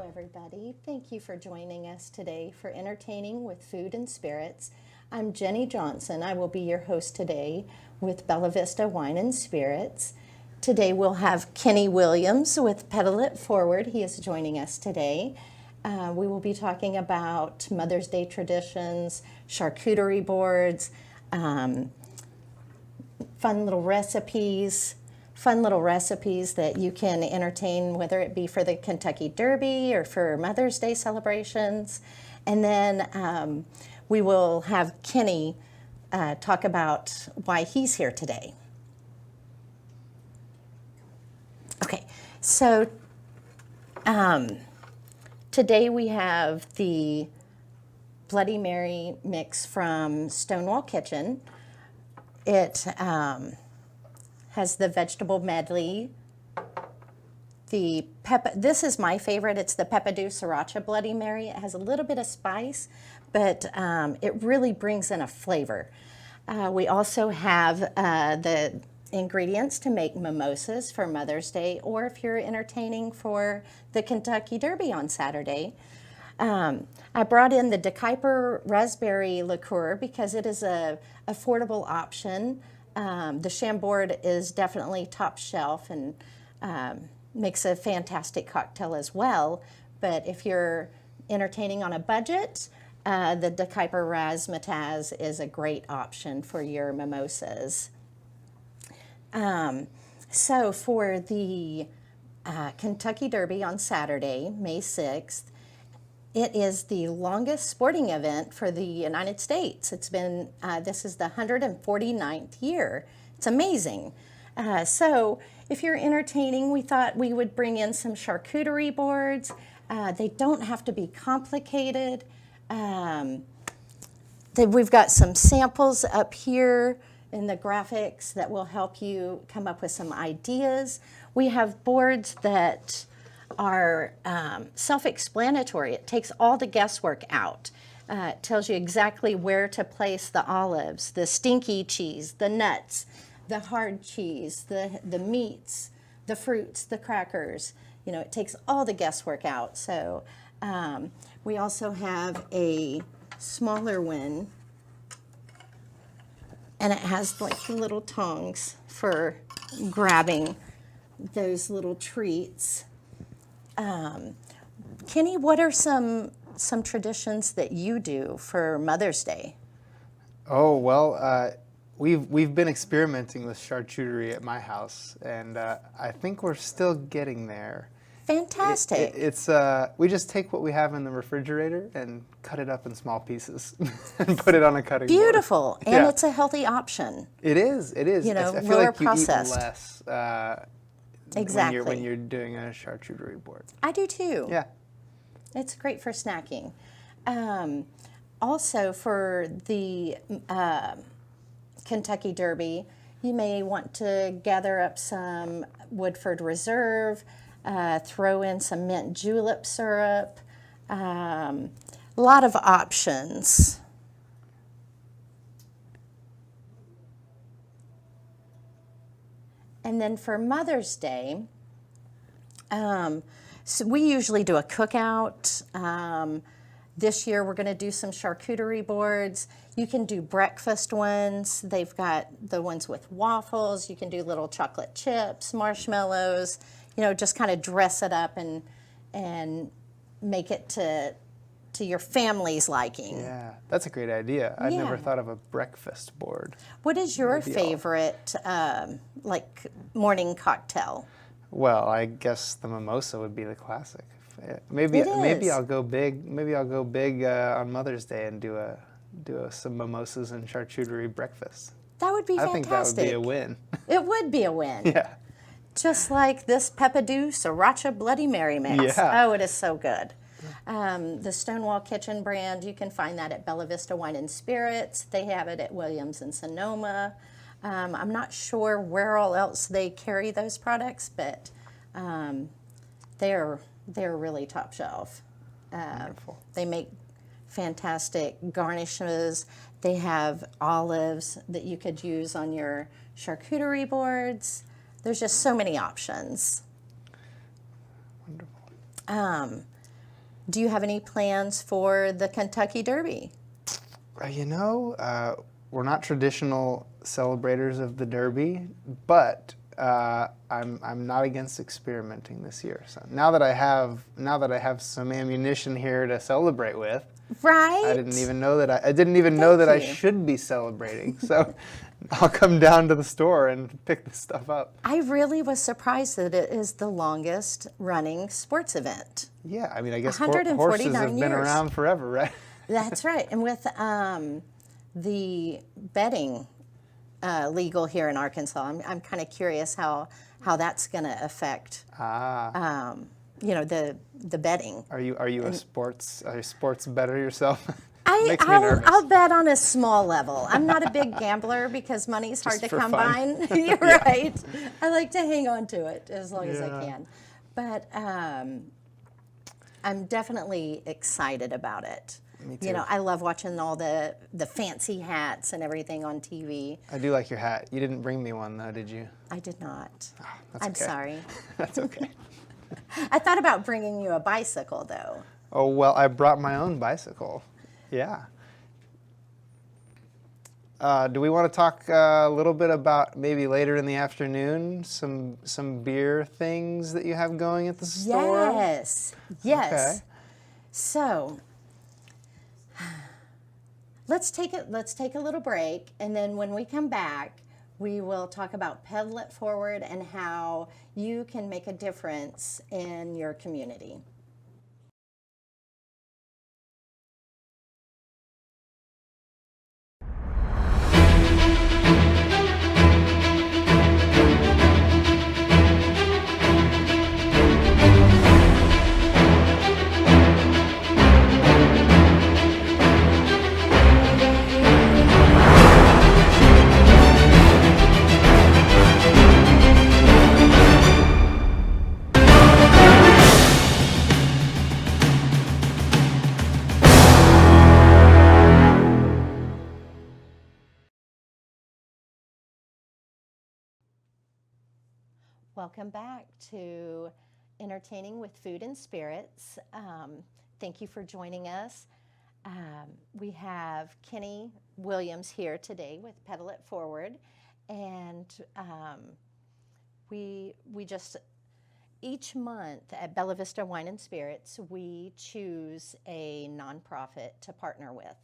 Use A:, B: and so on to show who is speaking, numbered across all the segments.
A: everybody. Thank you for joining us today for Entertaining with Food and Spirits. I'm Jenny Johnson. I will be your host today with Bella Vista Wine and Spirits. Today we'll have Kenny Williams with Pedal It Forward. He is joining us today. We will be talking about Mother's Day traditions, charcuterie boards, fun little recipes that you can entertain, whether it be for the Kentucky Derby or for Mother's Day celebrations. And then we will have Kenny talk about why he's here today. Okay, so today we have the Bloody Mary mix from Stonewall Kitchen. It has the vegetable medley, this is my favorite, it's the Peppadew Sriracha Bloody Mary. It has a little bit of spice, but it really brings in a flavor. We also have the ingredients to make mimosas for Mother's Day, or if you're entertaining for the Kentucky Derby on Saturday. I brought in the De Kuyper Raspberry Liqueur because it is a affordable option. The Chambord is definitely top shelf and makes a fantastic cocktail as well. But if you're entertaining on a budget, the De Kuyper Razzmatazz is a great option for your mimosas. So for the Kentucky Derby on Saturday, May 6th, it is the longest sporting event for the United States. It's been, this is the 149th year. It's amazing. So if you're entertaining, we thought we would bring in some charcuterie boards. They don't have to be complicated. We've got some samples up here in the graphics that will help you come up with some ideas. We have boards that are self-explanatory. It takes all the guesswork out. It tells you exactly where to place the olives, the stinky cheese, the nuts, the hard cheese, the meats, the fruits, the crackers. You know, it takes all the guesswork out. So we also have a smaller one, and it has like little tongs for grabbing those little treats. Kenny, what are some traditions that you do for Mother's Day?
B: Oh, well, we've been experimenting with charcuterie at my house, and I think we're still getting there.
A: Fantastic.
B: We just take what we have in the refrigerator and cut it up in small pieces and put it on a cutting board.
A: Beautiful, and
B: Yeah.
A: It's a healthy option.
B: It is.
A: You know,
B: I feel
A: lower
B: like you
A: processed.
B: eat less
A: Exactly.
B: when you're doing a charcuterie board.
A: I do too.
B: Yeah.
A: It's great for snacking. Also, for the Kentucky Derby, you may want to gather up some Woodford Reserve, throw in some mint julep syrup, a lot of options. And then for Mother's Day, so we usually do a cookout. This year we're going to do some charcuterie boards. You can do breakfast ones. They've got the ones with waffles. You can do little chocolate chips, marshmallows. You know, just kind of dress it up and make it to your family's liking.
B: Yeah, that's a great idea. I've
A: Yeah.
B: never thought of a breakfast board.
A: What is your
B: Maybe
A: favorite like morning cocktail?
B: Well, I guess the mimosa would be the classic. Maybe
A: It is.
B: I'll go big. Maybe I'll go big on Mother's Day and do some mimosas and charcuterie breakfast.
A: That would be
B: I
A: fantastic.
B: think that would be a win.
A: It would be a win.
B: Yeah.
A: Just like this Peppadew Sriracha Bloody Mary mix.
B: Yeah.
A: Oh, it is so good. The Stonewall Kitchen brand, you can find that at Bella Vista Wine and Spirits. They have it at Williams and Sonoma. I'm not sure where all else they carry those products, but they're really top shelf.
B: Wonderful.
A: They make fantastic garnishes. They have olives that you could use on your charcuterie boards. There's just so many options.
B: Wonderful.
A: Do you have any plans for the Kentucky Derby?
B: We're not traditional celebrators of the Derby, but I'm not against experimenting this year. So now that I have some ammunition here to celebrate with,
A: Right?
B: I didn't even know that I
A: you.
B: should be celebrating. So I'll come down to the store and pick this stuff up.
A: I really was surprised that it is the longest running sports event.
B: Yeah, I mean, I guess
A: 149
B: horses have been
A: years.
B: around forever, right?
A: That's right. And with the betting legal here in Arkansas, I'm kind of curious how that's going to affect the betting.
B: Are you a sports bettor yourself? Makes me nervous.
A: I'll bet on a small level. I'm not a big gambler because money's hard to
B: for
A: come
B: fun.
A: by. You're right. I like to hang on to it as long as I
B: Yeah.
A: can. But I'm definitely excited about it.
B: Me too.
A: You know, I love watching all the fancy hats and everything on TV.
B: I do like your hat. You didn't bring me one though, did you?
A: I did not.
B: That's
A: I'm
B: okay.
A: sorry.
B: That's okay.
A: I thought about bringing you a bicycle though.
B: Oh, well, I brought my own bicycle. Yeah. Do we want to talk a little bit about maybe later in the afternoon some beer things that you have going at the store?
A: Yes. Yes.
B: Okay.
A: So let's take a little break, and then when we come back, we will talk about Pedal It Forward and how you can make a difference in your community. Welcome back to Entertaining with Food and Spirits. Thank you for joining us. We have Kenny Williams here today with Pedal It Forward, and we just each month at Bella Vista Wine and Spirits we choose a nonprofit to partner with.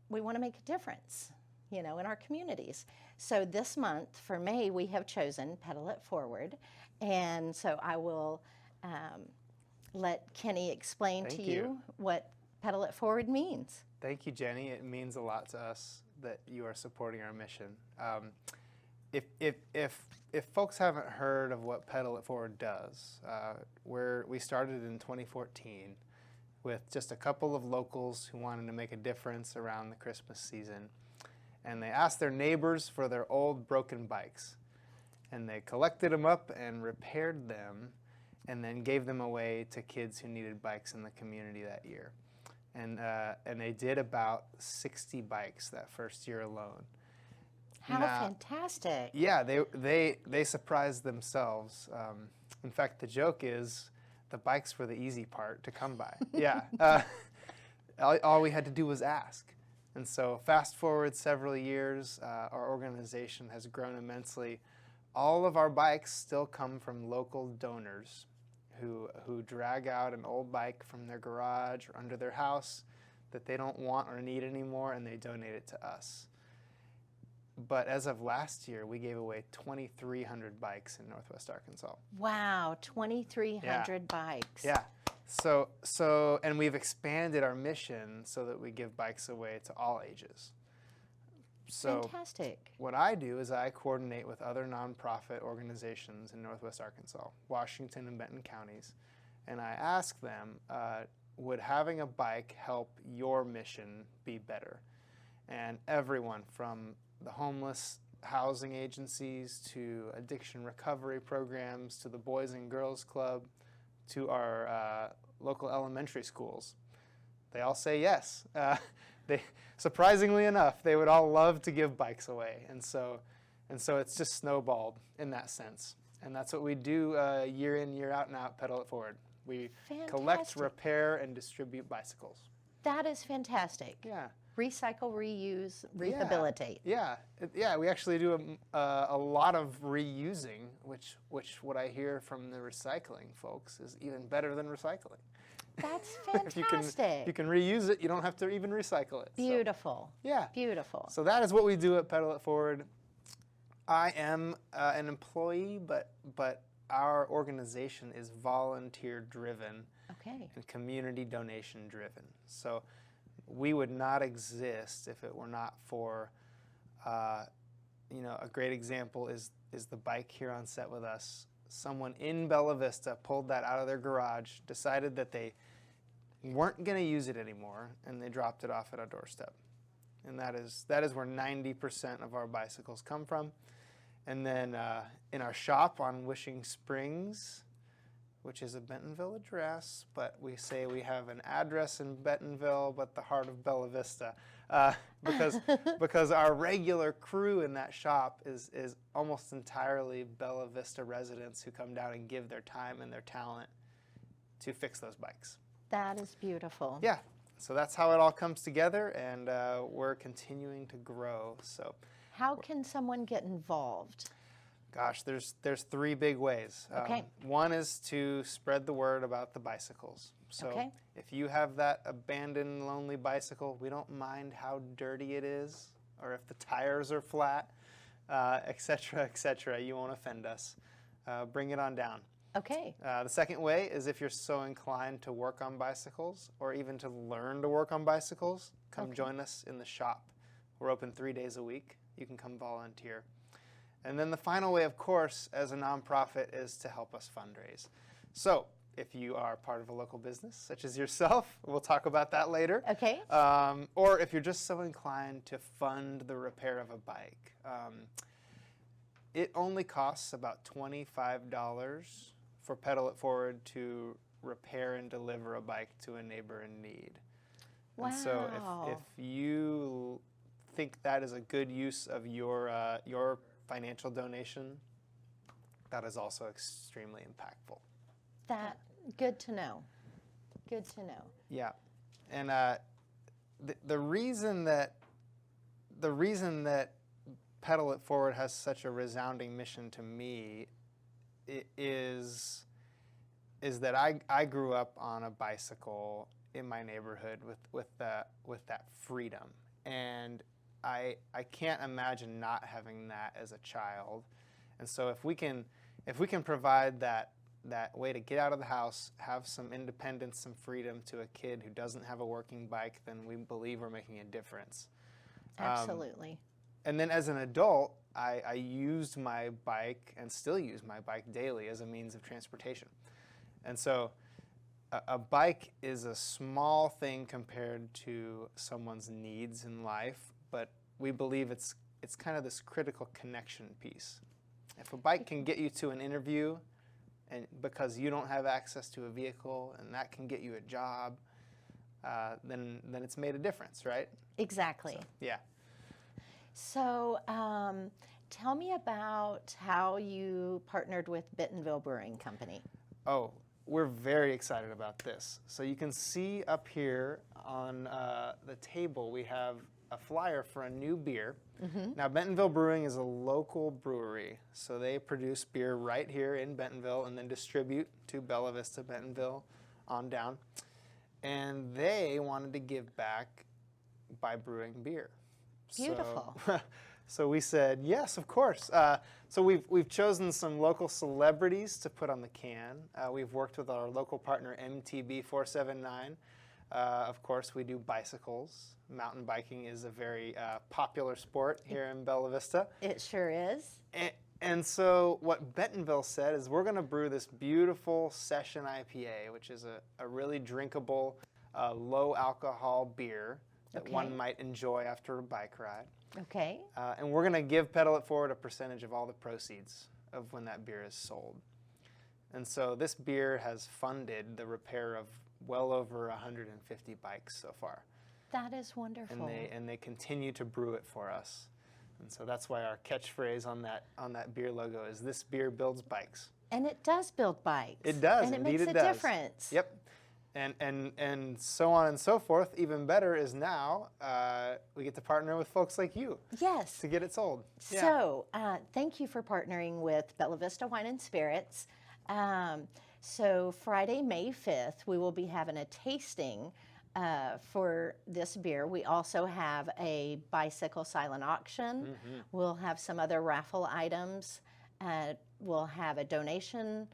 A: We want to make a difference, you know, in our communities. So this month for May, we have chosen Pedal It Forward. And so I will let Kenny explain
B: Thank
A: to
B: you.
A: you what Pedal It Forward means.
B: Thank you, Jenny. It means a lot to us that you are supporting our mission. If folks haven't heard of what Pedal It Forward does, we started in 2014 with just a couple of locals who wanted to make a difference around the Christmas season. And they asked their neighbors for their old broken bikes. And they collected them up and repaired them and then gave them away to kids who needed bikes in the community that year. And they did about 60 bikes that first year alone.
A: How
B: Now-
A: fantastic.
B: Yeah, they surprised themselves. In fact, the joke is the bikes were the easy part to come by. Yeah, all we had to do was ask. And so fast forward several years, our organization has grown immensely. All of our bikes still come from local donors who drag out an old bike from their garage or under their house that they don't want or need anymore, and they donate it to us. But as of last year, we gave away 2,300 bikes in Northwest Arkansas.
A: Wow, 2,300 bikes.
B: Yeah. And we've expanded our mission so that we give bikes away to all ages. So
A: Fantastic.
B: what I do is I coordinate with other nonprofit organizations in Northwest Arkansas, Washington and Benton counties, and I ask them, would having a bike help your mission be better? And everyone from the homeless housing agencies to addiction recovery programs to the Boys and Girls Club to our local elementary schools, they all say yes. Surprisingly enough, they would all love to give bikes away, and so it's just snowballed in that sense. And that's what we do year in, year out now at Pedal It Forward. We collect,
A: Fantastic.
B: repair, and distribute bicycles.
A: That is fantastic.
B: Yeah.
A: Recycle, reuse, rehabilitate.
B: Yeah, yeah. We actually do a lot of reusing, which what I hear from the recycling folks is even better than recycling.
A: That's
B: if you
A: fantastic.
B: can reuse it, you don't have to even recycle it. So,
A: Beautiful.
B: yeah.
A: Beautiful.
B: So that is what we do at Pedal It Forward. I am an employee, but our organization is volunteer driven
A: Okay.
B: and community donation driven. So we would not exist if it were not for, a great example is the bike here on set with us. Someone in Bella Vista pulled that out of their garage, decided that they weren't going to use it anymore, and they dropped it off at our doorstep. And that is where 90% of our bicycles come from. And then in our shop on Wishing Springs, which is a Bentonville address, but we say we have an address in Bentonville, but the heart of Bella Vista, because our regular crew in that shop is almost entirely Bella Vista residents who come down and give their time and their talent to fix those bikes.
A: That is beautiful.
B: Yeah, so that's how it all comes together, and we're continuing to grow. So,
A: How can someone get involved?
B: gosh, there's three big ways.
A: Okay.
B: One is to spread the word about the bicycles. So
A: Okay.
B: if you have that abandoned, lonely bicycle, we don't mind how dirty it is, or if the tires are flat, et cetera, et cetera. You won't offend us. Bring it on down.
A: Okay.
B: The second way is if you're so inclined to work on bicycles or even to learn to work on bicycles, come join us in the shop. We're open 3 days a week. You can come volunteer. And then the final way, of course, as a nonprofit is to help us fundraise. So if you are part of a local business, such as yourself, we'll talk about that later.
A: Okay.
B: Or if you're just so inclined to fund the repair of a bike, it only costs about $25 for Pedal It Forward to repair and deliver a bike to a neighbor in need. And so
A: Wow.
B: if you think that is a good use of your financial donation, that is also extremely impactful.
A: That good to know. Good to know.
B: Yeah, and the reason that Pedal It Forward has such a resounding mission to me is that I grew up on a bicycle in my neighborhood with that freedom, and I can't imagine not having that as a child. And so if we can provide that way to get out of the house, have some independence, some freedom to a kid who doesn't have a working bike, then we believe we're making a difference.
A: Absolutely.
B: And then as an adult, I used my bike and still use my bike daily as a means of transportation. And so a bike is a small thing compared to someone's needs in life, but we believe it's kind of this critical connection piece. If a bike can get you to an interview, and because you don't have access to a vehicle, and that can get you a job, then it's made a difference, right?
A: Exactly.
B: Yeah.
A: So, tell me about how you partnered with Bentonville Brewing Company.
B: Oh, we're very excited about this. So you can see up here on the table, we have a flyer for a new beer. Now, Bentonville Brewing is a local brewery, so they produce beer right here in Bentonville and then distribute to Bella Vista, Bentonville, on down. And they wanted to give back by brewing beer.
A: Beautiful.
B: So we said, yes, of course. So we've chosen some local celebrities to put on the can. We've worked with our local partner, MTB 479. Of course, we do bicycles. Mountain biking is a very popular sport here in Bella Vista.
A: It sure is.
B: And so what Bentonville said is we're going to brew this beautiful Session IPA, which is a really drinkable, low alcohol beer that
A: Okay.
B: one might enjoy after a bike ride.
A: Okay.
B: And we're going to give Pedal It Forward a percentage of all the proceeds of when that beer is sold. And so this beer has funded the repair of well over 150 bikes so far.
A: That is wonderful.
B: And they continue to brew it for us. And so that's why our catchphrase on that beer logo is "This beer builds bikes."
A: And it does build bikes.
B: It does,
A: and it
B: indeed
A: makes
B: it
A: a
B: does.
A: difference.
B: Yep. And so on and so forth. Even better is now we get to partner with folks like you
A: Yes.
B: to get it sold. Yeah.
A: So, thank you for partnering with Bella Vista Wine and Spirits. So, Friday, May 5th, we will be having a tasting for this beer. We also have a bicycle silent auction. We'll have some other raffle items. We'll have a donation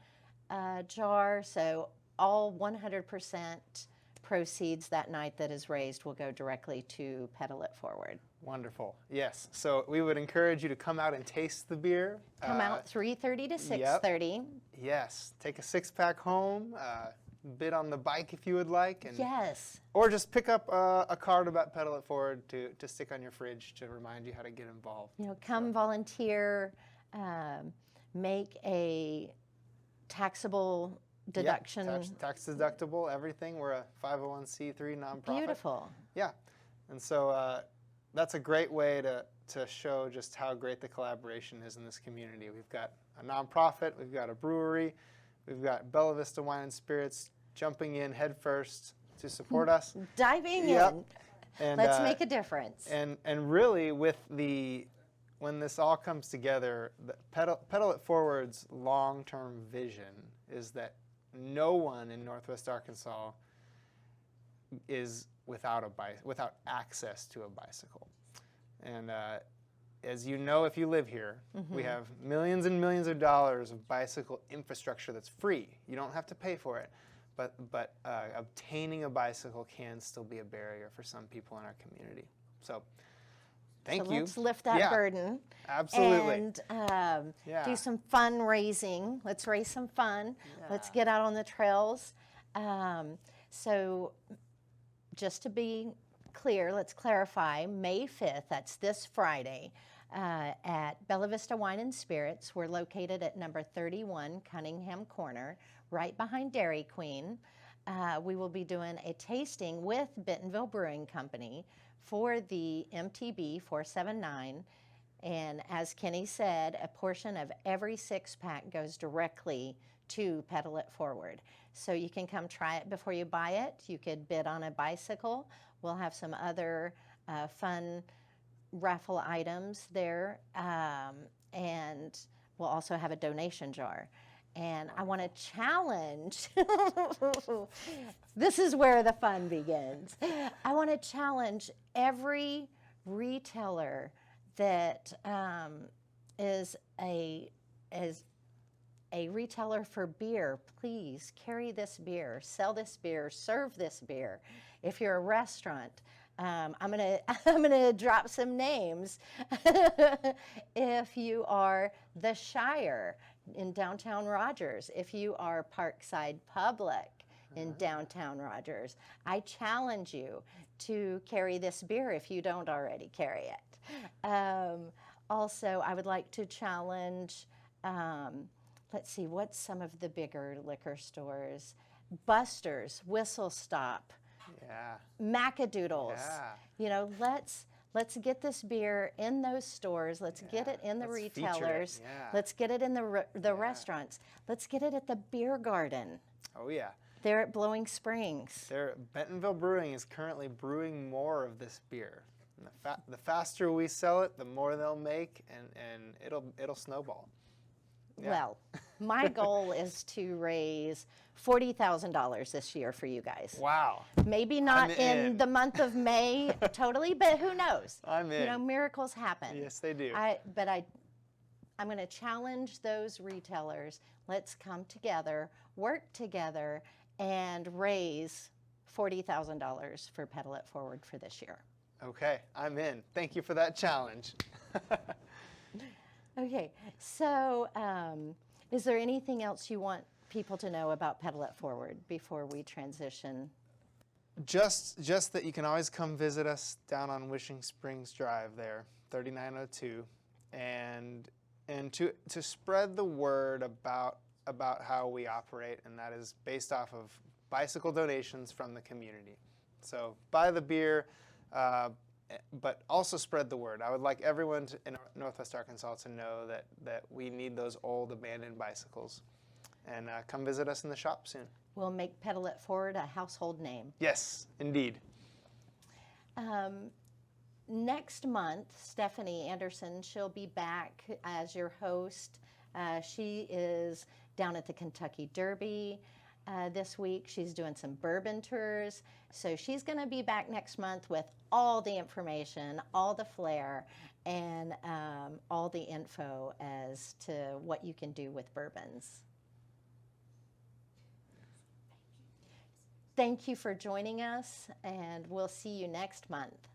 A: jar. So, all 100% proceeds that night that is raised will go directly to Pedal It Forward.
B: Wonderful. Yes. So we would encourage you to come out and taste the beer.
A: Come out 3:30 to 6:30.
B: Yes. Take a 6-pack home. Bid on the bike if you would like. And,
A: Yes.
B: Or just pick up a card about Pedal It Forward to stick on your fridge to remind you how to get involved.
A: You know, come volunteer, make a taxable deduction.
B: Yeah, tax deductible, everything. We're a 501c3 nonprofit.
A: Beautiful.
B: Yeah. And so that's a great way to show just how great the collaboration is in this community. We've got a nonprofit, we've got a brewery, we've got Bella Vista Wine and Spirits jumping in headfirst to support us.
A: Diving
B: Yep.
A: in.
B: And,
A: Let's make a difference.
B: And really, when this all comes together, the Pedal It Forward's long-term vision is that no one in Northwest Arkansas is without access to a bicycle. And as you know, if you live here, we have millions and millions of dollars of bicycle infrastructure that's free. You don't have to pay for it. But obtaining a bicycle can still be a barrier for some people in our community. So thank you.
A: Let's lift that burden.
B: Absolutely.
A: And do some fundraising. Let's raise some fun. Let's get out on the trails. So just to be clear, let's clarify, May 5th, that's this Friday, at Bella Vista Wine and Spirits. We're located at number 31 Cunningham Corner, right behind Dairy Queen. We will be doing a tasting with Bentonville Brewing Company for the MTB 479. And as Kenny said, a portion of every 6-pack goes directly to Pedal It Forward. So you can come try it before you buy it. You could bid on a bicycle. We'll have some other fun raffle items there. And we'll also have a donation jar. And I want to challenge, this is where the fun begins. I want to challenge every retailer that is a retailer for beer. Please carry this beer, sell this beer, serve this beer. If you're a restaurant, I'm gonna drop some names. If you are the Shire in downtown Rogers, if you are Parkside Public in downtown Rogers, I challenge you to carry this beer if you don't already carry it. Also, I would like to challenge, let's see, what's some of the bigger liquor stores? Buster's, Whistle Stop, Macadoodles.
B: Yeah.
A: You know, let's get this beer in those stores. Let's get it in the
B: Let's feature it.
A: retailers.
B: Yeah.
A: Let's get it in the restaurants. Let's get it at the beer garden.
B: Oh yeah.
A: There at Blowing Springs.
B: Bentonville Brewing is currently brewing more of this beer. And the faster we sell it, the more they'll make, and it'll snowball. Yeah.
A: Well, my goal is to raise $40,000 this year for you guys.
B: Wow.
A: Maybe not
B: I'm
A: in
B: in.
A: the month of May totally, but who knows?
B: I'm in.
A: You know, miracles happen.
B: Yes, they do.
A: I'm going to challenge those retailers. Let's come together, work together, and raise $40,000 for Pedal It Forward for this year.
B: Okay, I'm in. Thank you for that challenge.
A: Okay, so is there anything else you want people to know about Pedal It Forward before we transition?
B: Just that you can always come visit us down on Wishing Springs Drive there, 3902, and to spread the word about how we operate, and that is based off of bicycle donations from the community. So buy the beer, but also spread the word. I would like everyone in Northwest Arkansas to know that we need those old abandoned bicycles. And come visit us in the shop soon.
A: We'll make Pedal It Forward a household name.
B: Yes, indeed.
A: Next month, Stephanie Anderson, she'll be back as your host. She is down at the Kentucky Derby this week. She's doing some bourbon tours. So she's going to be back next month with all the information, all the flair, and all the info as to what you can do with bourbons. Thank you for joining us, and we'll see you next month.